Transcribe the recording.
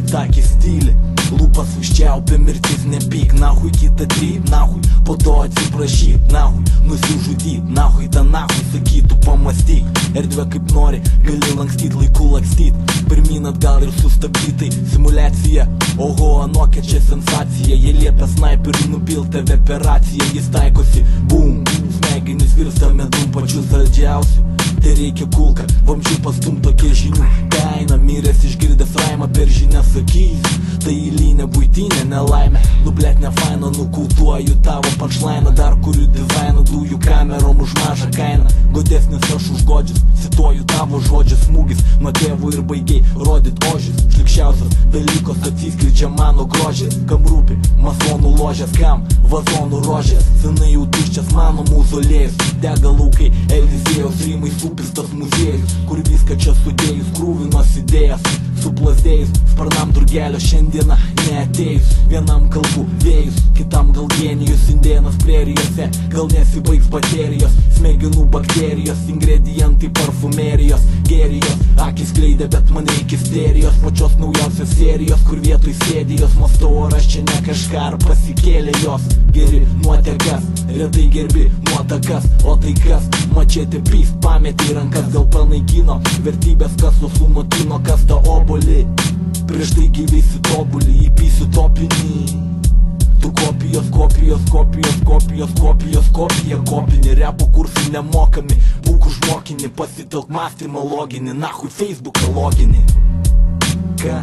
kitokį stylį. Lūpas užčiaupė mirtis, nepyk, nahui kitą tryp, nahui po to atsiprašyt, nahui nusižudyt, nahui tą nahui sakytų pamastyk. Erdvė kaip nori, gali lankstyt, laiku lakstyt, pirmyn atgal ir sustabdytai simuliacija. Oho, anokia čia sensacija, jie liepia snaiperiui nupilt tave per raciją, jis taikosi, bum, smegenis virsta medum pačiu saldžiausiu. Tai reikia kulką, vamzdžių pastum tokie žinių kaina, miręs išgirdęs raimą per žinias sakys. Tai įlynė buitinė nelaimė, blet ne faina, nukultuoju tavo punchlainą, dar kuriu dizainą dujų kamerom už mažą kainą. Godesnis aš už godžius, cituoju tavo žodžius, smūgis nuo tėvų ir baigiai rodyt ožis. Šlikščiausias dalykos atsiskleidžia mano grožis, kam rūpi masonų ložės, kam vazonų rožės. Senai jau tuščias mano mauzolėjus, dega laukai Eliziejaus, rymai supistas muziejus, kur viską čia sudėjus, krūvinos idėjas suplazdėjus, sparnam drugelio šiandieną neatėjus. Vienam kalbų vėjus, kitam gal genijus, indėnas prerijose, gal nesibaigs baterijos, smegenų bakterijos, ingredientai parfumerijos, gerijos, akis kleidė, bet man reikia sterijos, pačios naujausios serijos, kur vietoj sėdijos, mąstau, ar aš čia ne kažką, ar pasikėlė jos. Geri nuotekas, retai gerbi nuotakas, o tai kas, mačetė pyst, pametė į rankas, gal panaikino vertybės, kas susunotino, kas tą obolį, prieš tai gyvėsi tobulį, įpysiu topinį. Tu kopijos, kopijos, kopijos, kopijos, kopijos, kopija, kopinį, repo kursai nemokami, būk už mokinį, pasitelk mąstymą loginį, nahui Facebooką loginį. Ką?